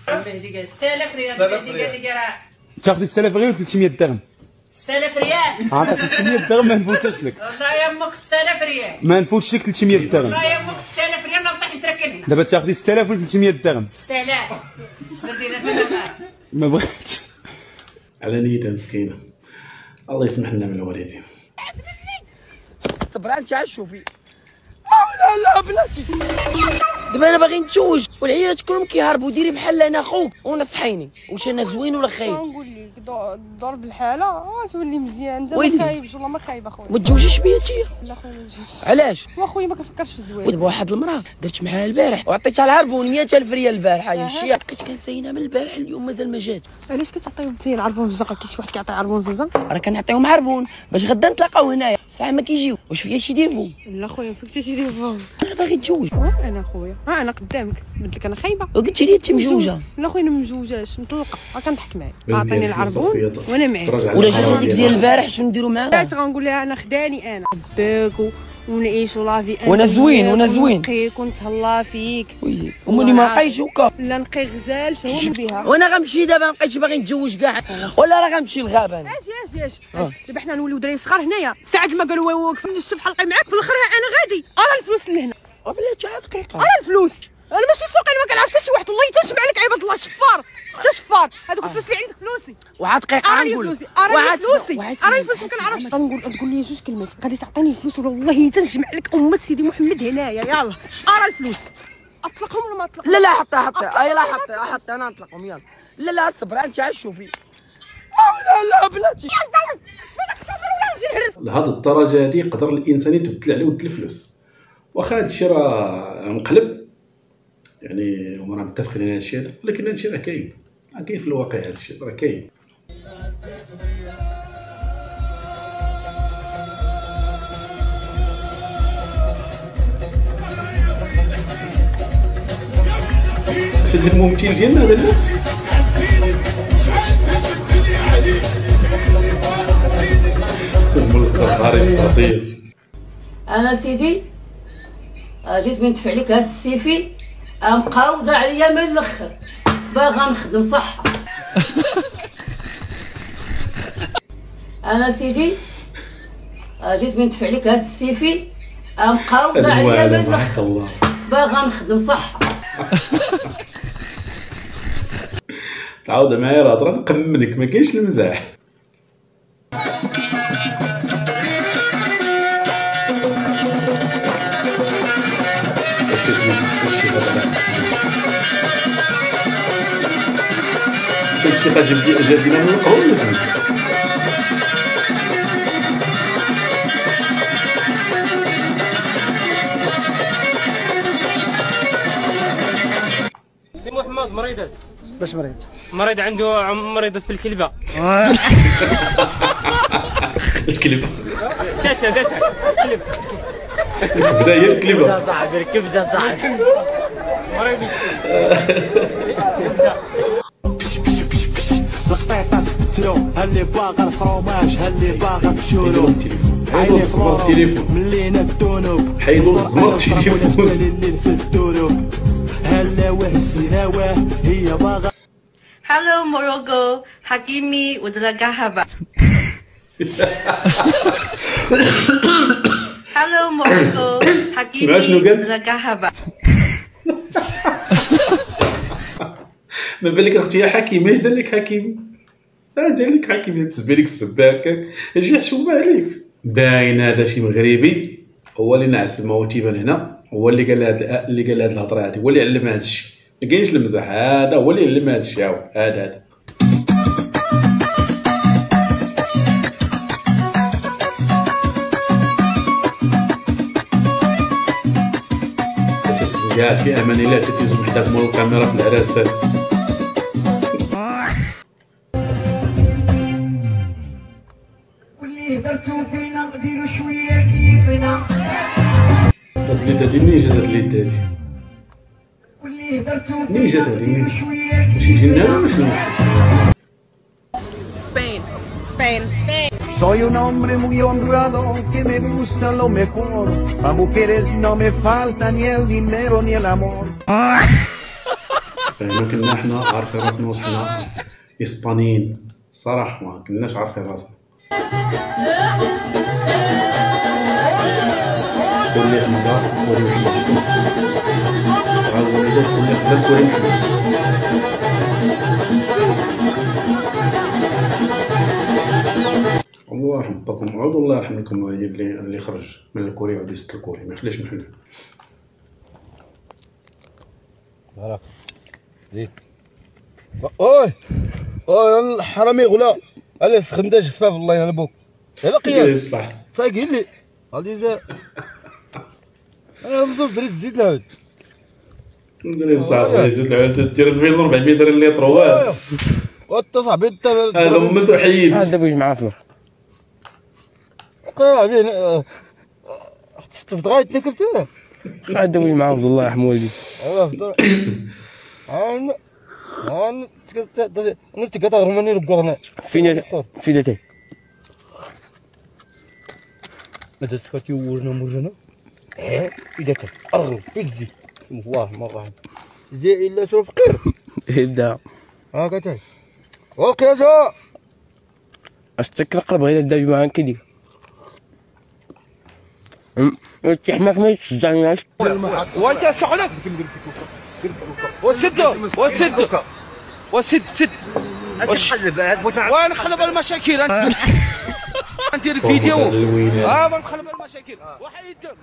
عم 6000 ريال قال لي راه تاخذي 6000 ريال و 300 درهم. 6000 ريال عطاك 300 درهم ما نفوتش لك. والله يا امك 6000 ريال ما نفوتش لك 300 درهم. والله يا امك 6000 ريال ما نطيح نتركنها. دابا تاخذي 6000 و 300 درهم. 6000 صدرتي انا ما بغيتش. على نيتها مسكينه. الله يسمح لنا من الوالدين. صبران تعشوا فيه. لا بلاتي دابا انا باغي نتزوج والعيالات كلهم كيهربوا. ديري بحال انا خوك ونصحيني واش انا زوين ولا خايب. نقول لك دور بالحاله تولي مزيان. انت ما خايبش والله ما خايب اخويا. ما تزوجيش بيا تيا. لا خويا ما تزوجش. علاش؟ واخويا ما كنفكرش في الزواج. ودابا واحد المراه درت معاها البارح وعطيتها العربون 100000 ريال البارحه. يا شي بقيت كنساينها من البارح اليوم مازال ما جات. علاش كتعطيهم انت العربون في الزنقه؟ كاين شي واحد كيعطي عربون في الزنقه؟ راه كنعطيهم عربون باش غدا نتلاقاو هنايا. صح ما كيجيو. واش فيا شي ديفو؟ لا خويا ما فيكش شي ديفو. انا باغي نتزوج. انا خويا انا قدامك قلت لك انا خايبه. وقلتي لي انت مزوجه. لا خويا انا ما مزوجاش مطلقه. كنضحك معاك. عطيني العربون وانا معاك. ولا جات هذيك ديال البارح شنو نديرو معاها؟ غنقول لها انا خداني انا باك ونعيشوا لافي. وانا زوين نقيك ونتهلا فيك. وماني ما نقيش هكا. لا نقي غزال شنو بها. وانا غنمشي دابا مابقيتش باغي نتزوج كاع ولا راه غنمشي للغابه انا. اش دابا حنا نوليو دراري صغار هنايا. ساعه ما قالوا واقفين نشوف حلقي معاك في الاخر انا غادي. ارى الفلوس لهنا. بلاتي عاد دقيقه. ارى الفلوس. انا ماشي سوق. انا ما كنعرف حتى شي واحد والله تنسمع لك عباد الله. شفار حتى شفار. هذوك الفلوس اللي عندك فلوسي. واحد دقيقه غنقول فلوسي. ارى فلوسي ما كنعرفش. تقول لي جوج كلمات. غادي تعطيني الفلوس ولا والله تنجمع لك امه سيدي محمد هنايا. يلا ارى الفلوس. اطلقهم ولا ما اطلقهم؟ لا حطي يلا حطي انا نطلقهم يلا. لا صبر انت عشو فيه. لا بلاتي لهاد الدرجه هادي يقدر الانسان يتبدل عليه ود الفلوس. واخا هادشي راه مقلب يعني هما راه متفقين على هادشي هذا، ولكن هادشي راه كاين في الواقع. هادشي راه كاين. واش هاد الممثل ديالنا هذا لا انا سيدي جيت بندفع لك هاد السيفي مقاوضه عليا من الاخر. باغا نخدم صح. انا سيدي جيت بندفع لك هاد السيفي مقاوضه عليا من الاخر. باغا نخدم صح. تعاود معايا الهضره نقمنك. ما كاينش المزاح. اش كتجيب الشيخ هذا؟ الشيخ جاب لنا من القهوه ولا شنو؟ سي محمد مريض. باش مريض؟ مريض عنده مريض في الكلبه. الكلبه داتها الكلبه. الكبده هي الكلبه صاحبي. الكبده صاحبي مريض. القطيطه تلو هاللي باغا الفروماج هاللي باغا الشورو. حيدو الزمر التليفون. ملينا الدونوب حيدو الزمر التليفون. الليل في الدروب. هلا وهزينا واه هي باغا. Hello Morocco, Hakimi Udragahaba. Hello Morocco, Hakimi Udragahaba. ما بالك اختي يا حكيم. اش دار لك حكيم؟ دار لك حكيم تسبي لك السبه هكاك. اجي حشومه عليك. باين هذا شي مغربي هو اللي نعس الموتيبان هنا. هو اللي قال هذا الهضره هذه. هو اللي علم هذا الشيء. ما كاينش المزاح. هذا هو اللي علم هذا الشيء. هذا قاعد في امان الله. تتيزو وحدك مول الكاميرا في العراسات. واللي هدرتو فينا نديرو شويه كيفنا. هاد اليد هادي منين جات؟ هاد اليد هادي واللي هدرتو منين جات؟ هادي نديرو شويه شي جنان ولا شنو؟ Spain. Soy un hombre muy honrado que me gusta lo mejor. A mujeres no me falta ni el dinero ni el amor. ما كنا حنا عارفين راسنا واش حنا اسبانيين صراحه، ما كناش عارفين راسنا. كل خدمه كوري محمد شكون راه الوالدات كل خدمه كوري محمد. الله يرحم باكم، عود الله يرحم لكم الوالدين اللي خرج من الكوري وعاد يسد الكوري، ما يخليش محل. بارك زيد. اوي الحرامي غلا الا سخنت جفاف الله يهلا بوك. يلا قيام صح سايقين لي غادي انا نزول دريت زيد العود ندير صافي جوج العود دير الفيل 400 درهم لتر واه وانت صاحبي انت هذا مس وحيد هذا بغيت معاه فلوس عليه تغايت نكرت هذا بغيت معاه عبد الله يرحم والدي انا تقطع رماني رقرنا فين تي ماذا سكتي ورنا مرنا اذا ارغب بيتزي بسم الله مره زي الا سوف فقير يبدا هاكا وقياسه اش تقرب غير الدجاج معاك كدي تحماك ما تشجعناش وانت شغلك وسد ونخلب المشاكل ندير فيديو ونخلب المشاكل واحد يدير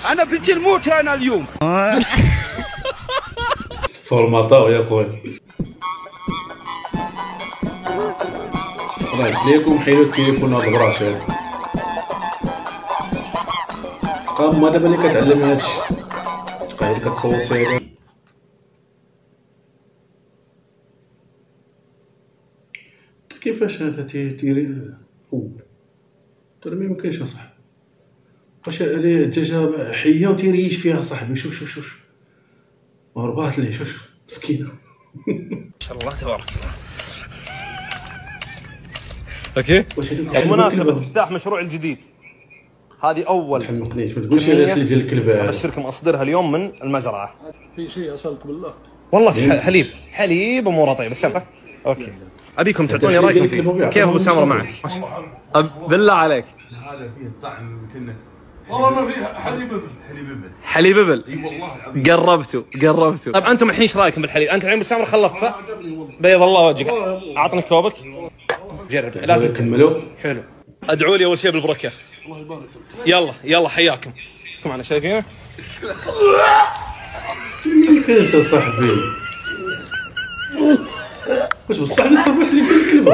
انا بنتي الموت انا اليوم فورماطاو يا خويا. الله يخليكم حيدوا التليفون هاد البراش هذا. ما دابا اللي كتعلم هادشي تبقى اللي كتصور فيها هذا. كيفاش هذا تيري ترى ما يمكنش اصاحبي. واش الدجاجه حيه وتيريش فيها صاحبي؟ شوف وربات ليه شوف مسكينه ما شاء الله تبارك الله. اوكي بمناسبة افتتاح مشروع الجديد، هذه اول تحمقنيش ما تقولش ديال الكلب هذا. ابشركم اصدرها اليوم من المزرعه. في شيء اسالك بالله والله حليب اموره طيبه. سامحه اوكي ابيكم تعطوني رايكم فيه. كيف ابو سامر معك؟ بالله عليك هذا فيه طعم كنا والله ما فيه حليب ابل. اي والله قربتوا. طيب انتم الحين ايش رايكم بالحليب؟ انت الحين ابو سامر خلصت صح؟ بيض الله وجهك. اعطني كوبك جرب لازم تكملوا. حلو. ادعوا لي اول شيء بالبركه. الله يبارك فيك. يلا حياكم. معنا شايفين؟ كيفاش يا صاحبي؟ واش بصح اللي صبح لي بالكلب؟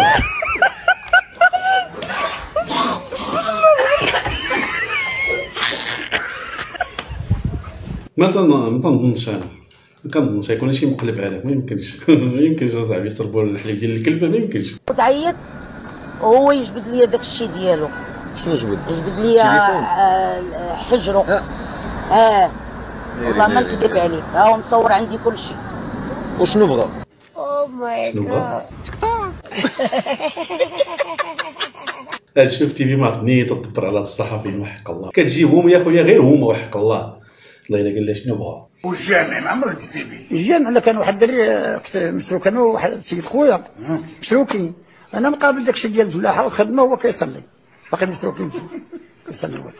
ما تنظنش انا، ما كنظنش يكون شي مقلب هذاك، ما يمكنش اصاحبي يشربوا الحليب ديال الكلب، ما يمكنش. تعيط وهو يجبد لي داك الشيء ديالو. شنو جبد؟ يجبد لي حجرو. والله ما نكذب عليك، ها هو مصور عندي كل شيء. وشنو بغا؟ او ماي جاد. شوف تي في ما عطني تدبر على الصحفيين وحق الله، كتجيبهم يا خويا غير هما وحق الله. الله الا قال لها شنو بغا. والجامع ما عمرك تزيد به. الجامع لا كان واحد الدري مسروك انا وواحد السيد خويا مسروكين، انا مقابل داكشي ديال الفلاحه والخدمه هو كيصلي باقي مسروكين كيصلي هو.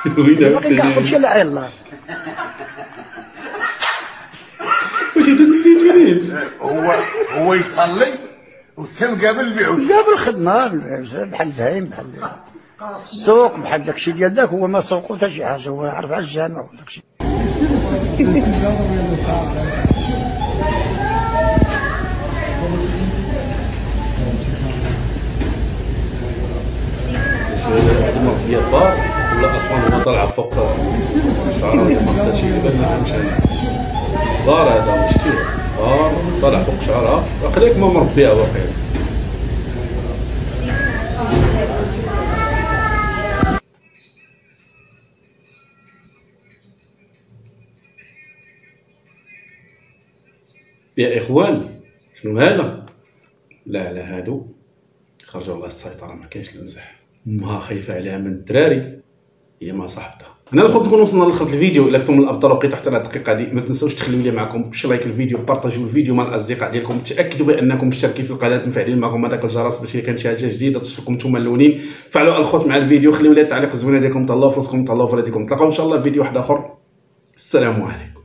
باقي كنعرفو شي لا الله. واش هذا اللي جريت؟ هو يصلي وتم قابل البيع جاب الخدمه بحال الفهيم بحال السوق بحال داكشي ديال داك، هو ما سوقو حتى شي حاجه، هو يعرف على الجامع وداكشي. هذا ديال فار ولا اصلا هو طالع فوق شعره ما حتى شي يبان ما فهمش انا. فار هذا شتي فار طالع فوق شعرها وقيلاك ما مربيها واقيلا. يا اخوان شنو هذا؟ لا هادو خرجوا الله السيطره، ما كاينش المزح. امها خايفه عليها من الدراري، هي ما صاحبتها. هنا الخوت نكون وصلنا لاخر الفيديو. الا كنتم من الابطال وبقيتوا حتى لهاد الدقيقه هذه ما تنساوش تخليو لي معكم شي لايك الفيديو، بارطاجيو الفيديو مع الاصدقاء ديالكم، تاكدوا بانكم مشتركين في القناه، مفعلين معكم هذاك الجرس باش الا كان شي حاجه جديده توصلكم نتوما الاولين. فعلوا الخوت مع الفيديو، خليو لي التعليق الزوينه ديالكم، تهلاو في راسكم، تهلاو في ولادكم. نتلاقاو ان شاء الله في فيديو واحد اخر. السلام عليكم.